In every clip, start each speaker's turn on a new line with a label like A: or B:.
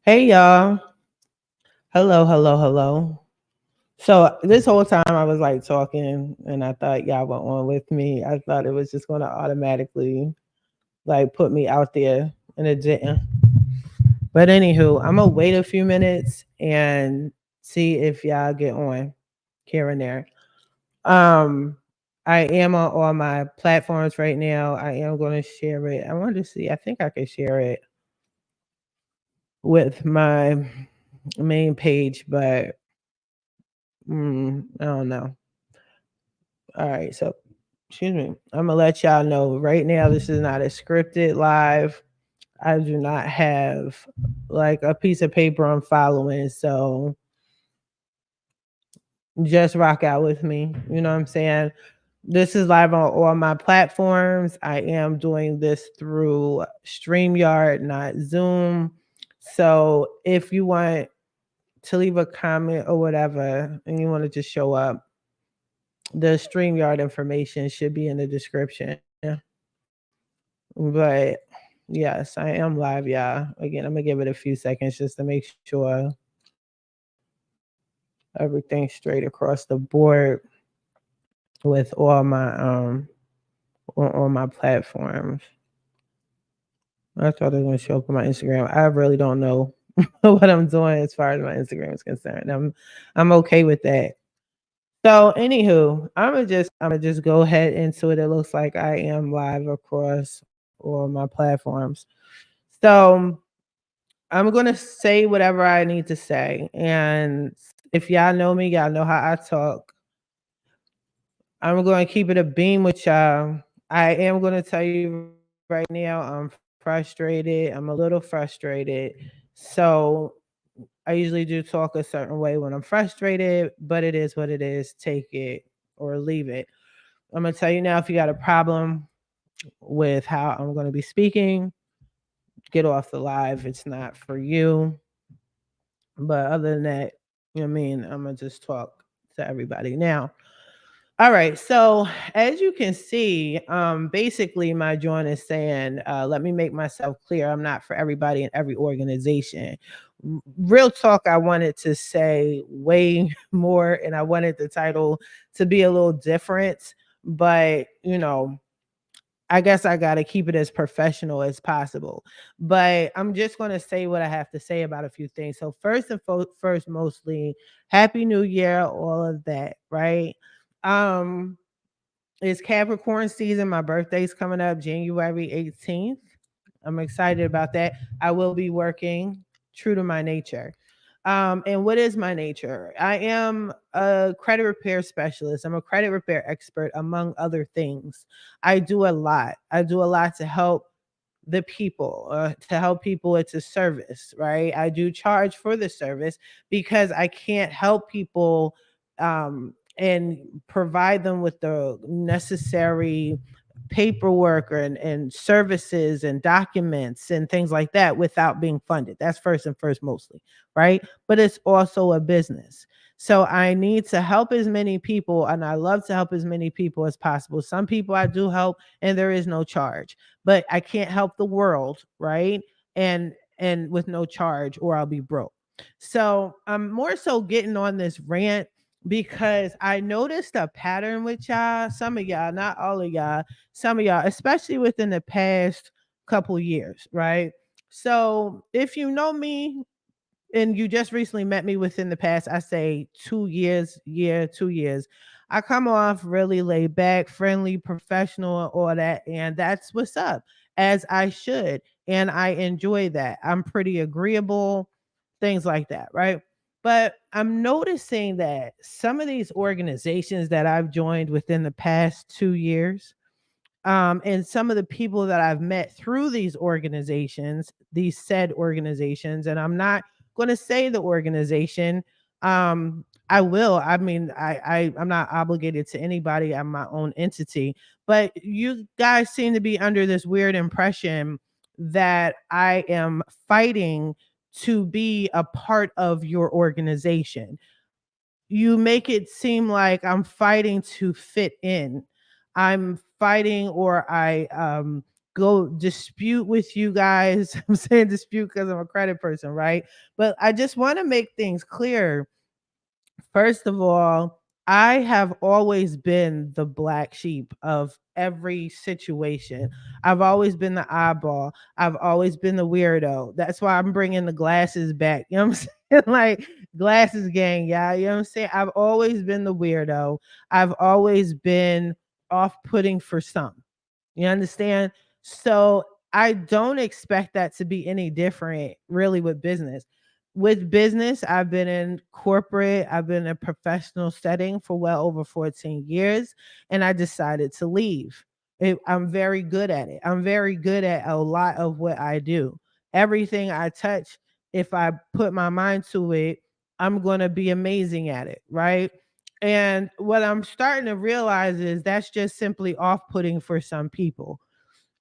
A: Hey y'all. Hello, hello, hello. So this whole time I was like talking and I thought y'all were on with me. I thought it was just gonna automatically like put me out there and it didn't. But anywho, I'm gonna wait a few minutes and see if y'all get on here and there. Um I am on all my platforms right now. I am gonna share it. I wanted to see, I think I can share it with my main page, but I don't know. All right, so excuse me. I'm gonna let y'all know right now. This is not a scripted live. I do not have like a piece of paper I'm following, so just rock out with me. You know what I'm saying? This is live on all my platforms. I am doing this through StreamYard, not Zoom. So if you want to leave a comment or whatever, and you want to just show up, the StreamYard information should be in the description. But yes, I am live, y'all. Again, I'm gonna give it a few seconds just to make sure everything's straight across the board with all my on my platforms. I thought they were gonna show up on my Instagram. I really don't know what I'm doing as far as my Instagram is concerned. I'm okay with that. So anywho, I'm gonna just go ahead into it. It looks like I am live across all my platforms. So I'm gonna say whatever I need to say, and if y'all know me, y'all know how I talk. I'm gonna keep it a beam with y'all. I am gonna tell you right now, I'm frustrated. I'm a little frustrated. So I usually do talk a certain way when I'm frustrated, but it is what it is. Take it or leave it. I'm gonna tell you now if you got a problem with how I'm gonna be speaking, get off the live. It's not for you. But other than that, you know what I mean, I'm gonna just talk to everybody now. All right, so as you can see, basically my joint is saying, let me make myself clear. I'm not for everybody in every organization. Real talk, I wanted to say way more, and I wanted the title to be a little different, but I guess I got to keep it as professional as possible. But I'm just going to say what I have to say about a few things. So first and first, mostly Happy New Year, all of that, right? Um, it's Capricorn season. My birthday's coming up January 18th. I'm excited about that. I will be working true to my nature. And what is my nature? I am a credit repair specialist. I'm a credit repair expert, among other things. I do a lot. I do a lot to help the people, to help people. It's a service, right? I do charge for the service because I can't help people and provide them with the necessary paperwork and services and documents and things like that without being funded. That's first and first mostly, right? But it's also a business. So I need to help as many people, and I love to help as many people as possible. Some people I do help and there is no charge, but I can't help the world, right? And with no charge or I'll be broke. So I'm more so getting on this rant because I noticed a pattern with y'all, some of y'all, not all of y'all, some of y'all, especially within the past couple years, right? So if you know me and you just recently met me within the past, I say 2 years, 2 years, I come off really laid back, friendly, professional, and all that. And that's what's up, as I should. And I enjoy that. I'm pretty agreeable, things like that, right? But I'm noticing that some of these organizations that I've joined within the past 2 years, and some of the people that I've met through these organizations, these said organizations, and I'm not going to say the organization. I will. I mean, I'm not obligated to anybody. I'm my own entity. But you guys seem to be under this weird impression that I am fighting to be a part of your organization. You make it seem like I'm fighting to fit in. I'm fighting or I go dispute with you guys. I'm saying dispute because I'm a credit person, right? But I just want to make things clear. First of all, I have always been the black sheep of every situation. I've always been the eyeball. I've always been the weirdo. That's why I'm bringing the glasses back. You know what I'm saying? Like glasses gang, yeah. You know what I'm saying? I've always been the weirdo. I've always been off putting for some. You understand? So I don't expect that to be any different really with business. With business, I've been in corporate, I've been in a professional setting for well over 14 years, and I decided to leave. I'm very good at it. I'm very good at a lot of what I do. Everything I touch, if I put my mind to it, I'm going to be amazing at it, right? And what I'm starting to realize is that's just simply off putting for some people.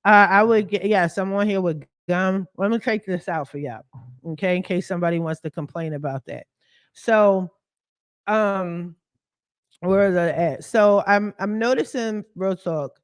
A: I would get, yeah, someone here with gum. Let me take this out for y'all, okay, in case somebody wants to complain about that. So, um, where is that at? So I'm noticing real talk.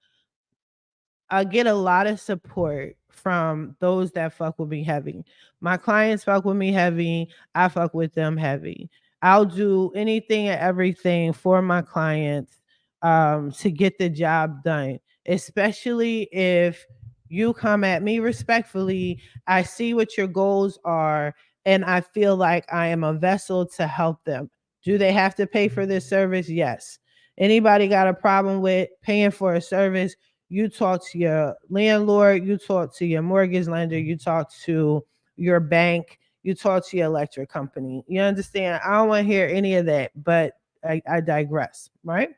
A: I get a lot of support from those that fuck with me heavy. My clients fuck with me heavy. I fuck with them heavy. I'll do anything and everything for my clients to get the job done, especially if you come at me respectfully. I see what your goals are, and I feel like I am a vessel to help them. Do they have to pay for this service? Yes. Anybody got a problem with paying for a service? You talk to your landlord, you talk to your mortgage lender, you talk to your bank, you talk to your electric company. You understand? I don't want to hear any of that, but I digress, right?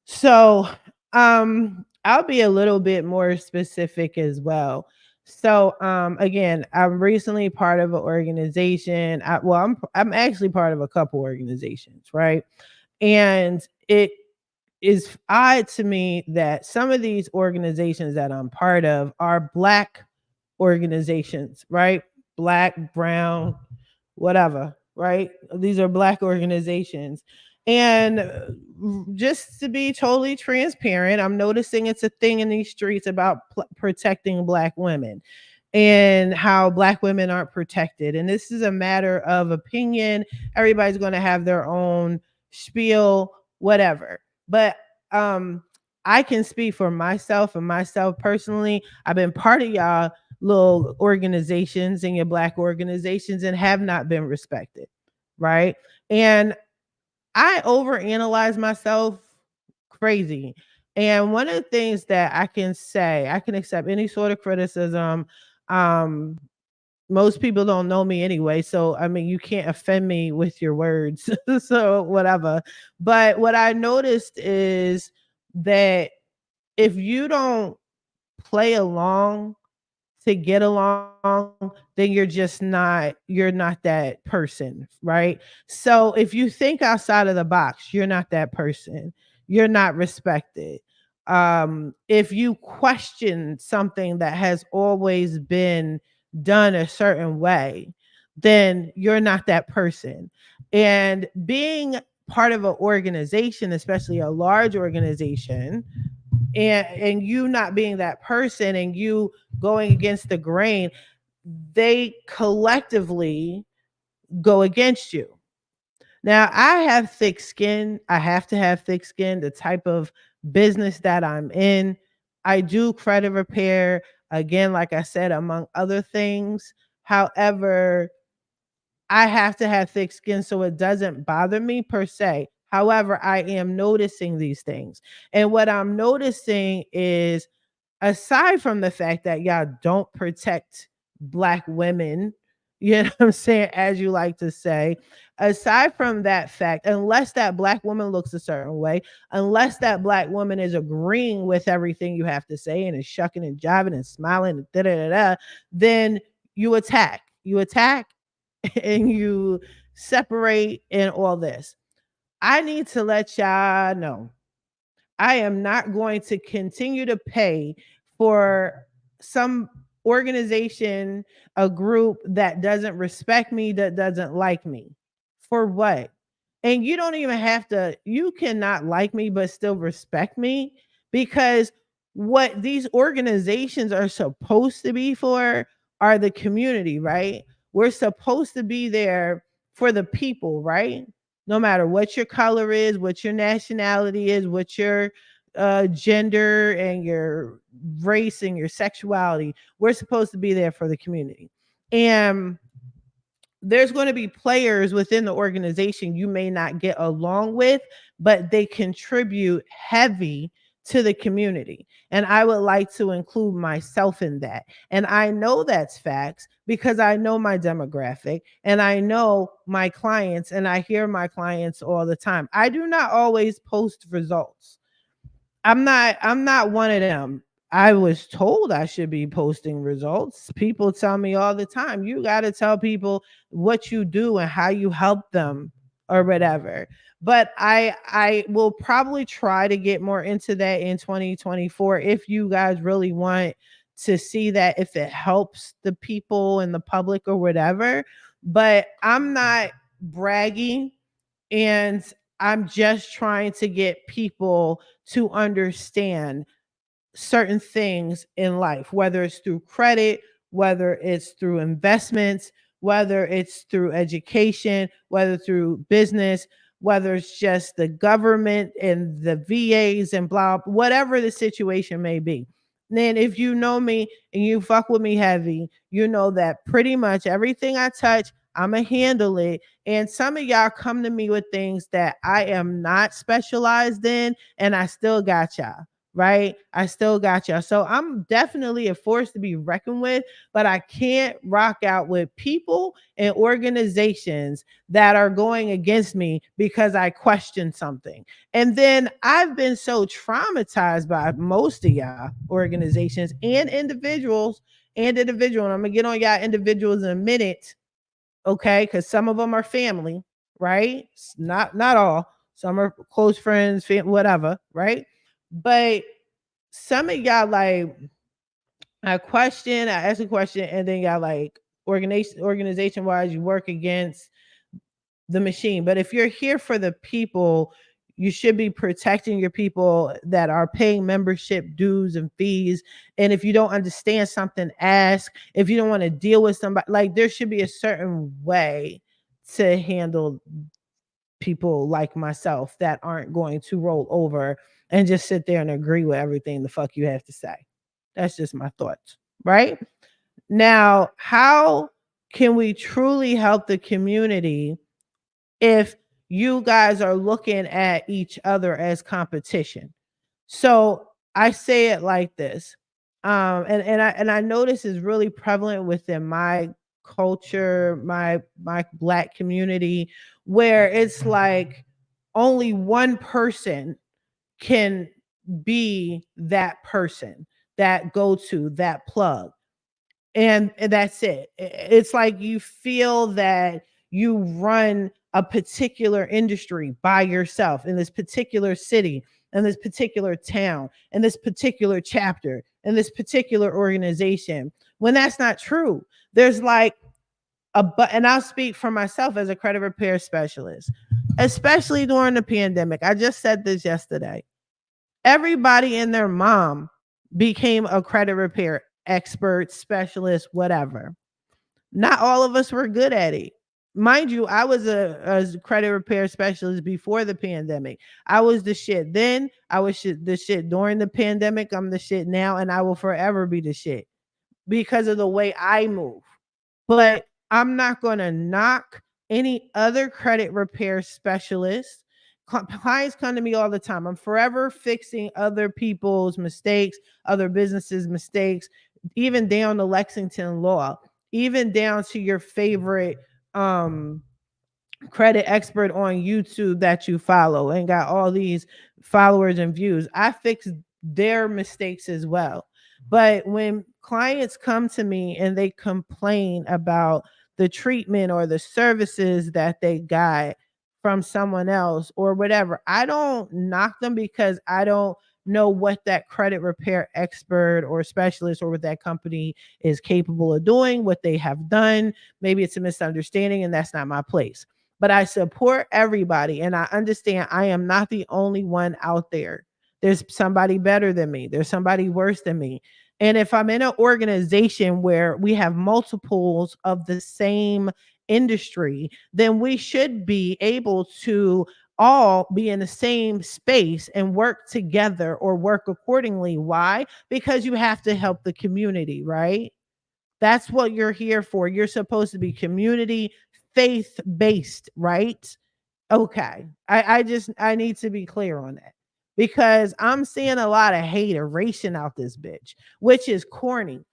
A: So, I'll be a little bit more specific as well. So, again, I'm recently part of an organization. I'm actually part of a couple organizations, right? And it is odd to me that some of these organizations that I'm part of are black organizations, right? Black, brown, whatever, right? These are black organizations. And just to be totally transparent, I'm noticing it's a thing in these streets about protecting black women and how black women aren't protected. And this is a matter of opinion. Everybody's going to have their own spiel, whatever. But um I can speak for myself and myself personally. I've been part of y'all little organizations and your black organizations and have not been respected, right? And I overanalyze myself crazy. And one of the things that I can say, I can accept any sort of criticism. Um, Most people don't know me anyway, so I mean, you can't offend me with your words. So whatever. But what I noticed is that if you don't play along to get along, then you're not that person, right? So if you think outside of the box, you're not that person. You're not respected. If you question something that has always been done a certain way, then you're not that person. And being part of an organization, especially a large organization, and you not being that person and you going against the grain, they collectively go against you. Now, I have thick skin. I have to have thick skin. The type of business that I'm in, I do credit repair, again, like I said, among other things. However, I have to have thick skin so it doesn't bother me per se. However, I am noticing these things. And what I'm noticing is, aside from the fact that y'all don't protect black women, you know what I'm saying, as you like to say, aside from that fact, unless that black woman looks a certain way, unless that black woman is agreeing with everything you have to say and is shucking and jiving and smiling and da da da da, then you attack. You attack and you separate and all this. I need to let y'all know I am not going to continue to pay for some organization, a group that doesn't respect me, that doesn't like me. For what? And you don't even have to, you cannot like me, but still respect me, because what these organizations are supposed to be for are the community, right? We're supposed to be there for the people, right? No matter what your color is, what your nationality is, what your gender and your race and your sexuality, we're supposed to be there for the community. And there's going to be players within the organization you may not get along with, but they contribute heavy to the community. And I would like to include myself in that. And I know that's facts because I know my demographic and I know my clients and I hear my clients all the time. I do not always post results. I'm not one of them. I was told I should be posting results. People tell me all the time, you got to tell people what you do and how you help them or whatever. But I will probably try to get more into that in 2024 if you guys really want to see that, if it helps the people and the public or whatever. But I'm not bragging, and I'm just trying to get people to understand certain things in life, whether it's through credit, whether it's through investments, whether it's through education, whether through business, whether it's just the government and the VAs and blah, whatever the situation may be. Then if you know me and you fuck with me heavy, you know that pretty much everything I touch, I'ma handle it. And some of y'all come to me with things that I am not specialized in, and I still got y'all, right? I still got y'all. So I'm definitely a force to be reckoned with, but I can't rock out with people and organizations that are going against me because I question something. And then I've been so traumatized by most of y'all organizations and individuals and individual. And I'm gonna get on y'all individuals in a minute, okay? Because some of them are family, right? Not all. Some are close friends, whatever, right? But some of y'all like I ask a question, and then y'all like organization wise, you work against the machine. But if you're here for the people, you should be protecting your people that are paying membership dues and fees. And if you don't understand something, ask. If you don't want to deal with somebody, like there should be a certain way to handle people like myself that aren't going to roll over and just sit there and agree with everything the fuck you have to say. That's just my thoughts, right? Now, how can we truly help the community if you guys are looking at each other as competition? So I say it like this. And I know this is really prevalent within my culture, my black community, where it's like only one person can be that person, that go to, that plug. And that's it. It's like you feel that you run a particular industry by yourself in this particular city, in this particular town, in this particular chapter, in this particular organization, when that's not true. There's like and I'll speak for myself as a credit repair specialist, especially during the pandemic. I just said this yesterday. Everybody and their mom became a credit repair expert, specialist, whatever. Not all of us were good at it. Mind you, I was a credit repair specialist before the pandemic. I was the shit then. I was the shit during the pandemic. I'm the shit now, and I will forever be the shit because of the way I move. But I'm not going to knock any other credit repair specialist. Clients come to me all the time. I'm forever fixing other people's mistakes, other businesses' mistakes, even down to Lexington Law, even down to your favorite credit expert on YouTube that you follow and got all these followers and views. I fix their mistakes as well. But when clients come to me and they complain about the treatment or the services that they got from someone else or whatever, I don't knock them because I don't know what that credit repair expert or specialist or what that company is capable of doing, what they have done. Maybe it's a misunderstanding and that's not my place. But I support everybody and I understand I am not the only one out there There's somebody better than me. There's somebody worse than me. And if I'm in an organization where we have multiples of the same industry, then we should be able to all be in the same space and work together or work accordingly. Why? Because you have to help the community, right? That's what you're here for. You're supposed to be community faith based, right? Okay. I need to be clear on that because I'm seeing a lot of hateration out this bitch, which is corny.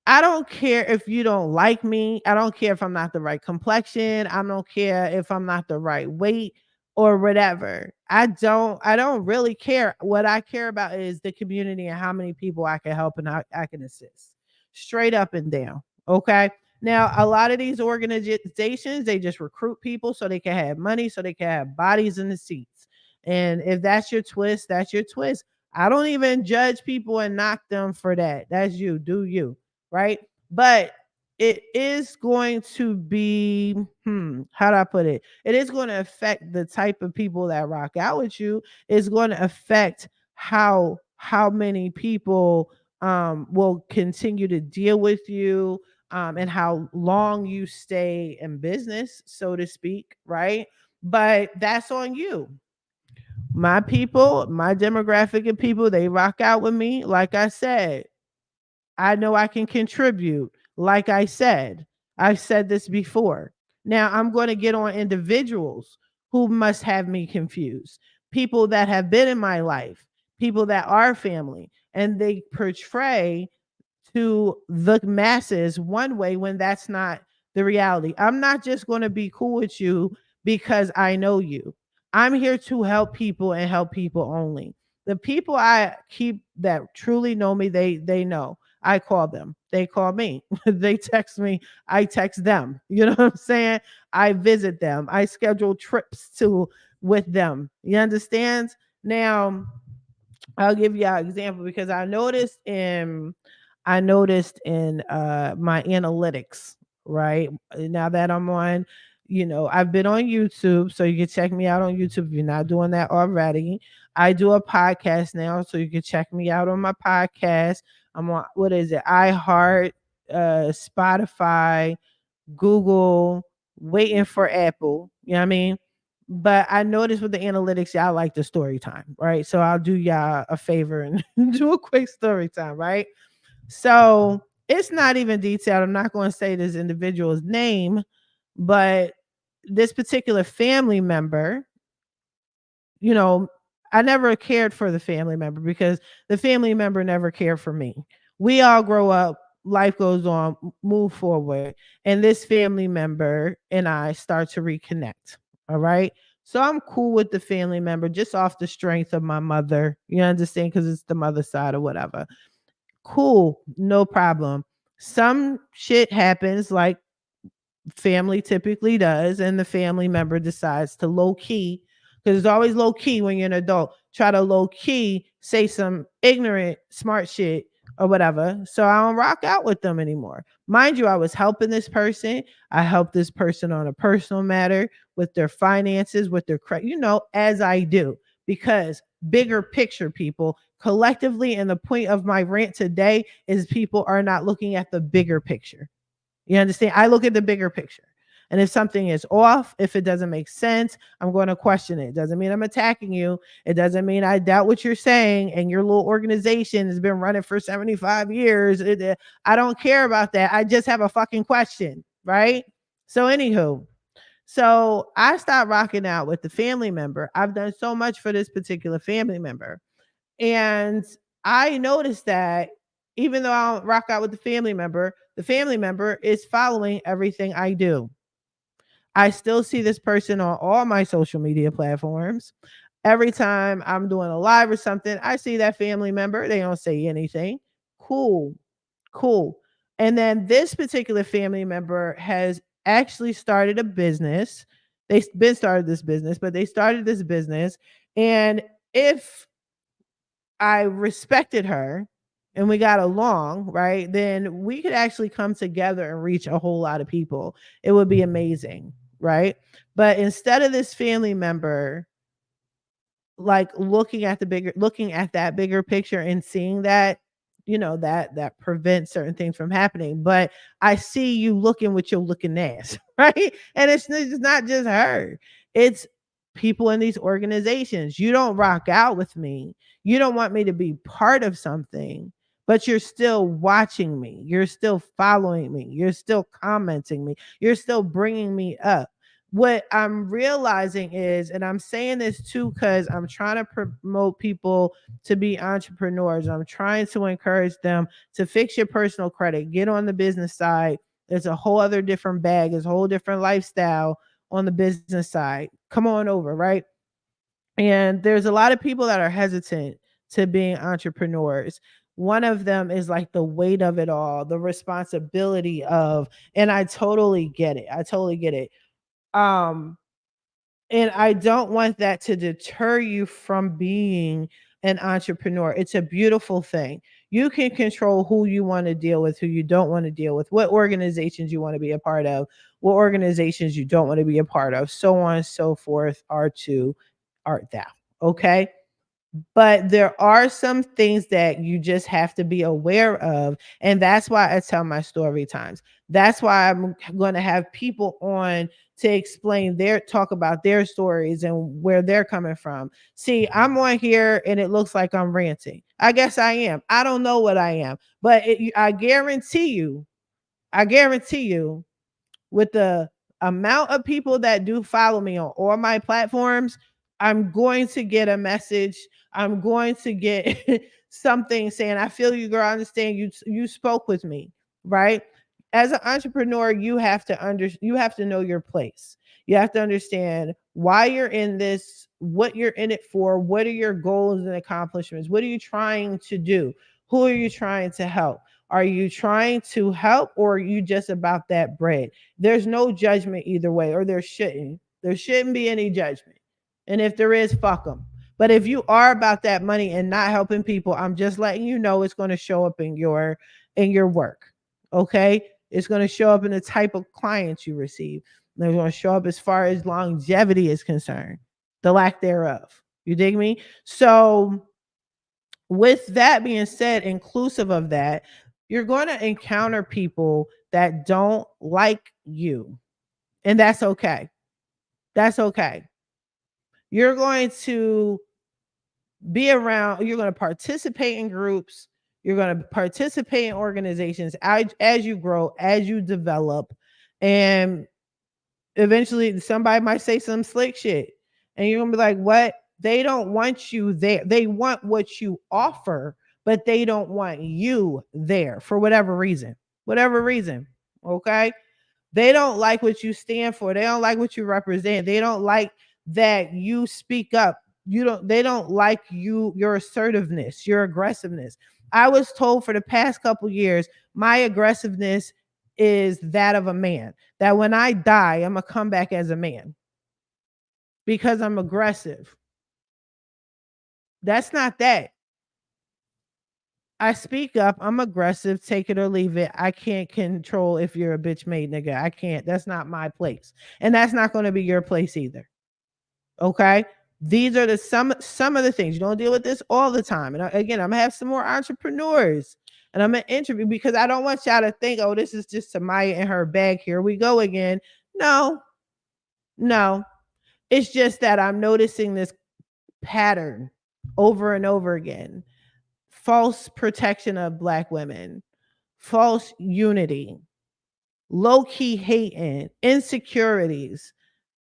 A: I don't care if you don't like me. I don't care if I'm not the right complexion. I don't care if I'm not the right weight or whatever. I don't really care. What I care about is the community and how many people I can help and how I can assist. Straight up and down. Okay? Now, a lot of these organizations, they just recruit people so they can have money, so they can have bodies in the seats. And if that's your twist, that's your twist. I don't even judge people and knock them for that. That's you. Do you, right? But it is going to be, how do I put it? It is going to affect the type of people that rock out with you. It's going to affect how many people will continue to deal with you, and how long you stay in business, so to speak, right? But that's on you. My people, my demographic of people, they rock out with me. Like I said, I know I can contribute. Like I said, I've said this before. Now I'm going to get on individuals who must have me confused. People that have been in my life, people that are family, and they portray to the masses one way when that's not the reality. I'm not just going to be cool with you because I know you. I'm here to help people and help people only. The people I keep that truly know me, they know. I call them. They call me. They text me. I text them. You know what I'm saying? I visit them. I schedule trips to with them. You understand? Now, I'll give you an example because I noticed in my analytics, right? Now that I'm on, I've been on YouTube, so you can check me out on YouTube if you're not doing that already. I do a podcast now, so you can check me out on my podcast. I'm on, what is it? iHeart, Spotify, Google, waiting for Apple. You know what I mean? But I noticed with the analytics, y'all like the story time, right? So I'll do y'all a favor and do a quick story time, right? So it's not even detailed. I'm not going to say this individual's name, but this particular family member, you know, I never cared for the family member because the family member never cared for me. We all grow up, life goes on, move forward, and this family member and I start to reconnect. All right. So I'm cool with the family member just off the strength of my mother. You understand? Because it's the mother side or whatever. Cool, no problem. Some shit happens like family typically does, and the family member decides to low key, because it's always low key when you're an adult, try to low key say some ignorant, smart shit or whatever. So I don't rock out with them anymore. Mind you, I was helping this person. I helped this person on a personal matter with their finances, with their credit, as I do, because bigger picture, people collectively. And the point of my rant today is people are not looking at the bigger picture. You understand? I look at the bigger picture. And if something is off, if it doesn't make sense, I'm going to question it. It doesn't mean I'm attacking you. It doesn't mean I doubt what you're saying. And your little organization has been running for 75 years. I don't care about that. I just have a fucking question, right? So, anywho, so I stopped rocking out with the family member. I've done so much for this particular family member. And I noticed that even though I don't rock out with the family member is following everything I do. I still see this person on all my social media platforms. Every time I'm doing a live or something, I see that family member. They don't say anything. Cool. Cool. And then this particular family member has actually started a business. They've been started this business, but they started this business. And if I respected her and we got along, right, then we could actually come together and reach a whole lot of people. It would be amazing, right? But instead of this family member like looking at that bigger picture and seeing that, that prevents certain things from happening. But I see you looking with your looking ass, right? And it's not just her. It's people in these organizations. You don't rock out with me. You don't want me to be part of something, but you're still watching me. You're still following me. You're still commenting me. You're still bringing me up. What I'm realizing is, and I'm saying this too because I'm trying to promote people to be entrepreneurs. I'm trying to encourage them to fix your personal credit, get on the business side. There's a whole other different bag, there's a whole different lifestyle on the business side. Come on over, right? And there's a lot of people that are hesitant to being entrepreneurs. One of them is like the weight of it all, the responsibility of, and I totally get it. I totally get it. Um, and I don't want that to deter you from being an entrepreneur. It's a beautiful thing. You can control who you want to deal with, who you don't want to deal with, what organizations you want to be a part of, what organizations you don't want to be a part of, so on and so forth. Art thou. Okay. But there are some things that you just have to be aware of. And that's why I tell my story times. That's why I'm going to have people on to explain talk about their stories and where they're coming from. See, I'm on here and it looks like I'm ranting. I guess I am. I don't know what I am, but I guarantee you, with the amount of people that do follow me on all my platforms, I'm going to get a message. I'm going to get something saying, I feel you, girl. I understand you spoke with me, right? As an entrepreneur, you have to know your place. You have to understand why you're in this, what you're in it for, what are your goals and accomplishments? What are you trying to do? Who are you trying to help? Are you trying to help, or are you just about that bread? There's no judgment either way, or there shouldn't. There shouldn't be any judgment. And if there is, fuck them. But if you are about that money and not helping people, I'm just letting you know it's going to show up in your work. Okay? It's going to show up in the type of clients you receive. They're going to show up as far as longevity is concerned, the lack thereof. You dig me? So with that being said, inclusive of that, you're going to encounter people that don't like you. And that's okay. That's okay. You're going to be around, you're going to participate in groups, you're going to participate in organizations as you grow, as you develop, and eventually somebody might say some slick shit. And you're going to be like, what? They don't want you there. They want what you offer, but they don't want you there for whatever reason. Whatever reason. Okay? They don't like what you stand for. They don't like what you represent. They don't like that you speak up. They don't like your assertiveness, your aggressiveness. I was told for the past couple years, my aggressiveness is that of a man. That when I die, I'm gonna come back as a man because I'm aggressive. That's not that. I speak up. I'm aggressive. Take it or leave it. I can't control if you're a bitch made nigga. I can't. That's not my place. And that's not going to be your place either. Okay? These are some of the things. You don't deal with this all the time. And again, I'm gonna have some more entrepreneurs and I'm gonna interview because I don't want y'all to think, oh, this is just Tamaya and her bag. Here we go again. No. It's just that I'm noticing this pattern over and over again. False protection of Black women, false unity, low-key hating, insecurities,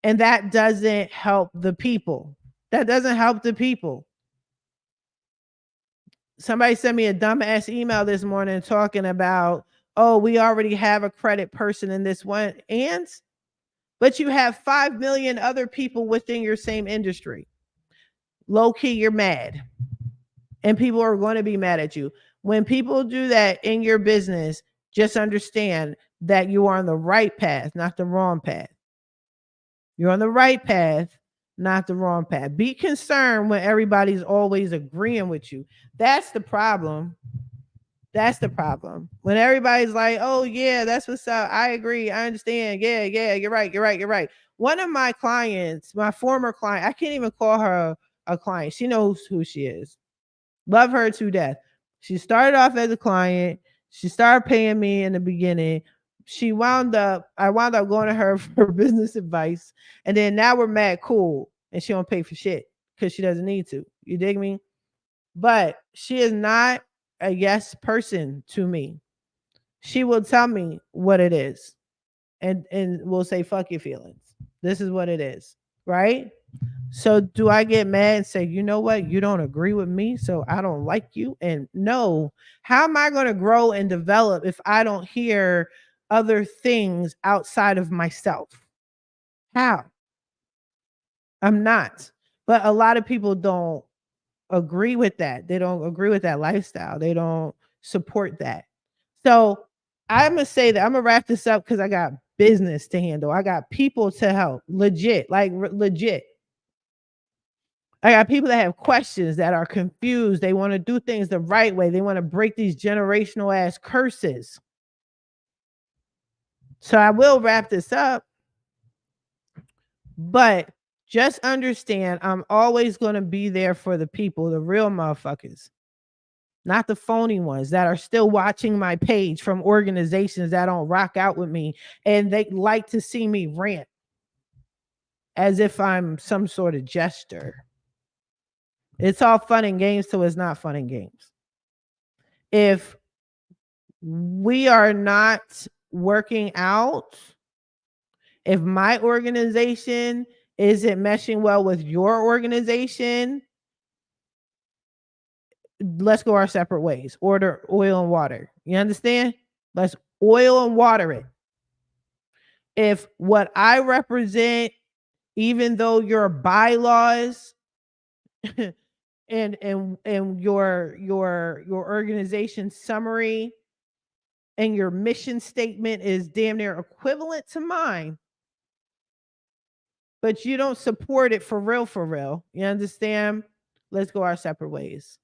A: and that doesn't help the people. That doesn't help the people. Somebody sent me a dumbass email this morning talking about, oh, we already have a credit person in this one, but you have 5 million other people within your same industry. Low-key, you're mad. And people are going to be mad at you. When people do that in your business, just understand that you are on the right path, not the wrong path. You're on the right path, not the wrong path. Be concerned when everybody's always agreeing with you. That's the problem. That's the problem. When everybody's like, oh, yeah, that's what's up. I agree. I understand. Yeah, you're right. One of my clients, my former client, I can't even call her a client. She knows who she is. Love her to death. She started off as a client. She started paying me in the beginning. I wound up going to her for business advice. And then now we're mad cool. And she don't pay for shit because she doesn't need to. You dig me? But she is not a yes person to me. She will tell me what it is. And will say, fuck your feelings. This is what it is. Right? So do I get mad and say, you know what? You don't agree with me, so I don't like you? And no, how am I going to grow and develop if I don't hear other things outside of myself? How? I'm not. But a lot of people don't agree with that. They don't agree with that lifestyle. They don't support that. So I'm going to say that I'm going to wrap this up because I got business to handle. I got people to help. Legit, like legit. I got people that have questions, that are confused. They want to do things the right way. They want to break these generational ass curses. So I will wrap this up. But just understand, I'm always going to be there for the people, the real motherfuckers, not the phony ones that are still watching my page from organizations that don't rock out with me. And they like to see me rant as if I'm some sort of jester. It's all fun and games till it's not fun and games. If we are not working out, if my organization isn't meshing well with your organization, let's go our separate ways. Order oil and water. You understand? Let's oil and water it. If what I represent, even though your bylaws and your organization summary and your mission statement is damn near equivalent to mine, but you don't support it for real, you understand? Let's go our separate ways.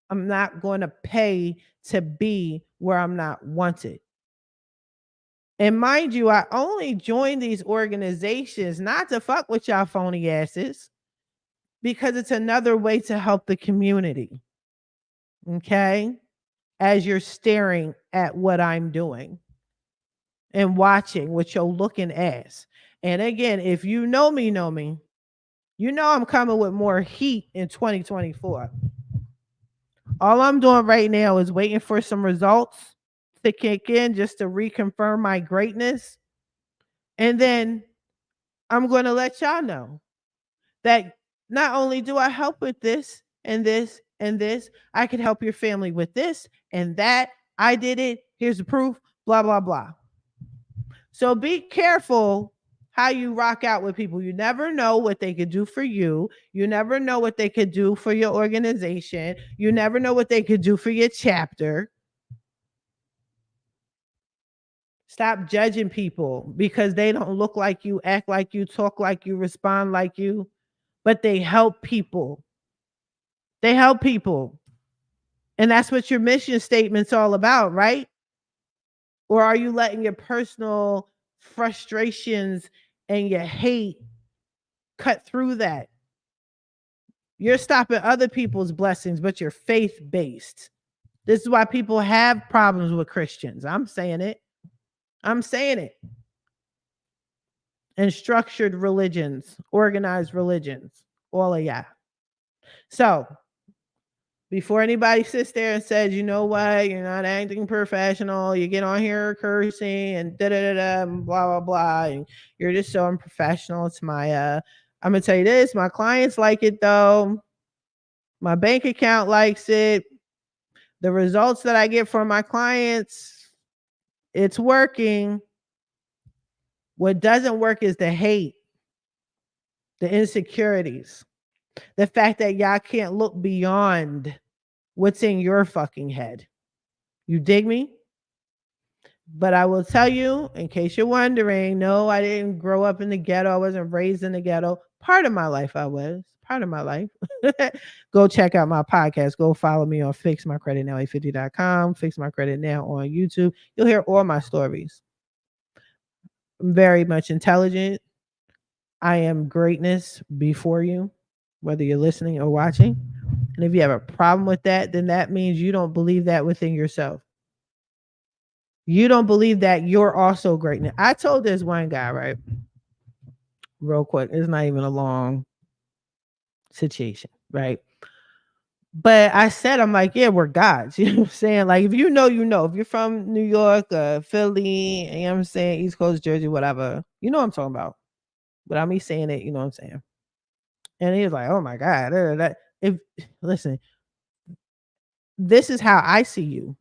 A: I'm not going to pay to be where I'm not wanted. And mind you, I only joined these organizations not to fuck with y'all phony asses, because it's another way to help the community. Okay? As you're staring at what I'm doing and watching with your looking ass. And again, if you know me, you know I'm coming with more heat in 2024. All I'm doing right now is waiting for some results to kick in just to reconfirm my greatness. And then I'm going to let y'all know that not only do I help with this and this and this, I can help your family with this and that. I did it. Here's the proof, blah, blah, blah. So be careful how you rock out with people. You never know what they could do for you. You never know what they could do for your organization. You never know what they could do for your chapter. Stop judging people because they don't look like you, act like you, talk like you, respond like you, but they help people. They help people. And that's what your mission statement's all about, right? Or are you letting your personal frustrations and your hate cut through that? You're stopping other people's blessings, but you're faith-based. This is why people have problems with Christians. I'm saying it. And structured religions, organized religions, all of y'all. So before anybody sits there and says, you know what, you're not acting professional, you get on here cursing and da-da-da-da, blah, blah, blah, and you're just so unprofessional. It's my, I'm going to tell you this, my clients like it though. My bank account likes it. The results that I get from my clients, it's working. What doesn't work is the hate, the insecurities, the fact that y'all can't look beyond what's in your fucking head. You dig me? But I will tell you, in case you're wondering, no, I didn't grow up in the ghetto. I wasn't raised in the ghetto. Part of my life I was. Part of my life. Go check out my podcast. Go follow me on fixmycreditnow850.com, Fix My Credit Now on YouTube. You'll hear all my stories. I'm very much intelligent. I am greatness before you. whether you're listening or watching. And if you have a problem with that, then that means you don't believe that within yourself. You don't believe that you're also greatness. I told this one guy, right? Real quick. It's not even a long situation, right? But I said, I'm like, yeah, we're gods. You know what I'm saying? Like, if you know, you know. If you're from New York, Philly, you know what I'm saying, East Coast, Jersey, whatever, you know what I'm talking about. Without me saying it, you know what I'm saying? And he was like, oh my God. If listen, this is how I see you.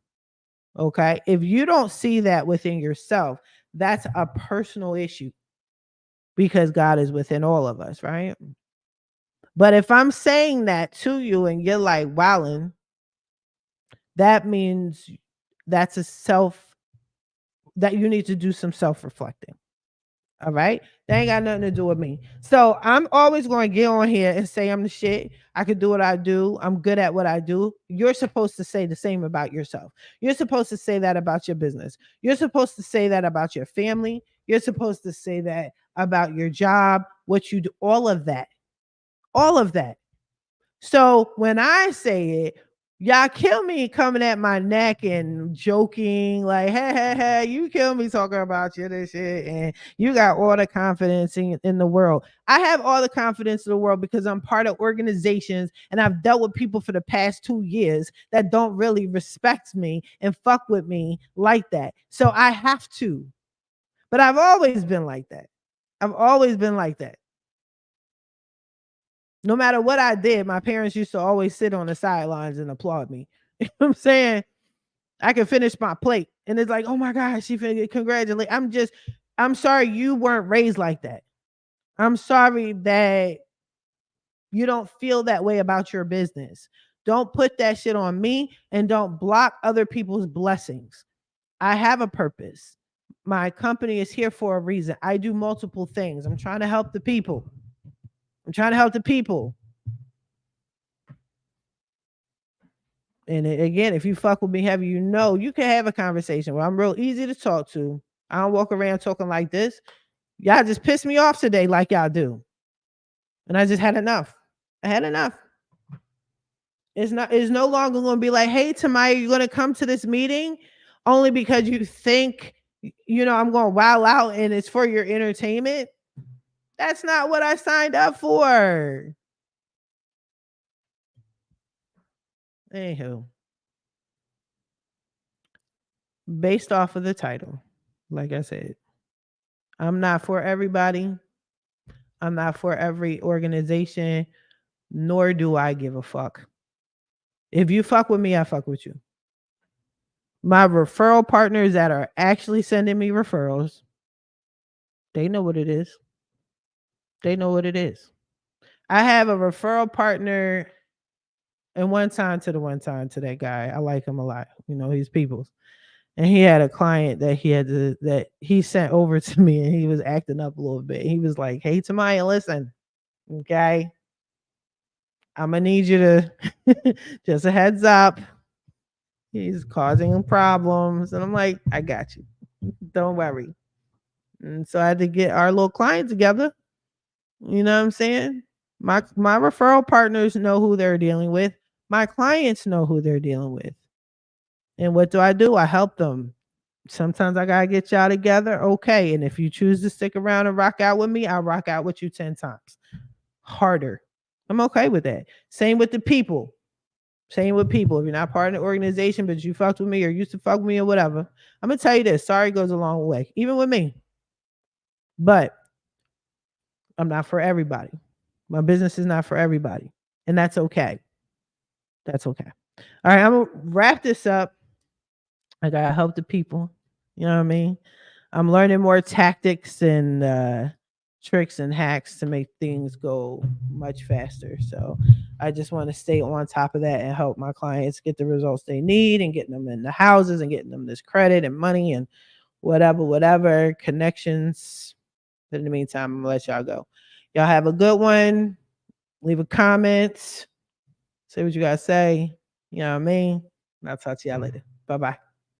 A: Okay. If you don't see that within yourself, that's a personal issue because God is within all of us, right? But if I'm saying that to you and you're like, wowing, that means that's a that you need to do some self-reflecting. All right. That ain't got nothing to do with me. So I'm always going to get on here and say I'm the shit. I can do what I do. I'm good at what I do. You're supposed to say the same about yourself. You're supposed to say that about your business. You're supposed to say that about your family. You're supposed to say that about your job, what you do, all of that. All of that. So when I say it, y'all kill me coming at my neck and joking like, hey, you kill me talking about you this shit, and you got all the confidence in the world. I have all the confidence in the world because I'm part of organizations and I've dealt with people for the past 2 years that don't really respect me and fuck with me like that. So I have to. But I've always been like that. I've always been like that. No matter what I did, my parents used to always sit on the sidelines and applaud me. You know what I'm saying? I can finish my plate. And it's like, oh my God, she finished. Congratulate. I'm sorry you weren't raised like that. I'm sorry that you don't feel that way about your business. Don't put that shit on me and don't block other people's blessings. I have a purpose. My company is here for a reason. I do multiple things. I'm trying to help the people. I'm trying to help the people. And again, if you fuck with me heavy, you know you can have a conversation. Well, I'm real easy to talk to. I don't walk around talking like this. Y'all just pissed me off today like y'all do. And I just had enough. I had enough. It's no longer going to be like, hey, Tamaya, you're going to come to this meeting only because you think, I'm going to wow out and it's for your entertainment. That's not what I signed up for. Anywho, based off of the title, like I said, I'm not for everybody. I'm not for every organization, nor do I give a fuck. If you fuck with me, I fuck with you. My referral partners that are actually sending me referrals, they know what it is. They know what it is. I have a referral partner, and one time to that guy. I like him a lot. He's people's. And he had a client that he sent over to me, and he was acting up a little bit. He was like, hey, Tamaya, listen, okay, I'm gonna need you to just a heads up. He's causing problems. And I'm like, I got you. Don't worry. And so I had to get our little client together. You know what I'm saying? My referral partners know who they're dealing with. My clients know who they're dealing with. And what do? I help them. Sometimes I gotta get y'all together. Okay. And if you choose to stick around and rock out with me, I'll rock out with you 10 times harder. I'm okay with that. Same with the people. Same with people. If you're not part of the organization, but you fucked with me or used to fuck with me or whatever, I'm gonna tell you this. Sorry goes a long way, even with me. But I'm not for everybody. My business is not for everybody. And that's okay. That's okay. All right, I'm gonna wrap this up. I gotta help the people. You know what I mean? I'm learning more tactics and tricks and hacks to make things go much faster. So I just want to stay on top of that and help my clients get the results they need and getting them in the houses and getting them this credit and money and whatever connections. But in the meantime, I'm gonna let y'all go. Y'all have a good one. Leave a comment. Say what you gotta say. You know what I mean? And I'll talk to y'all later. Bye-bye.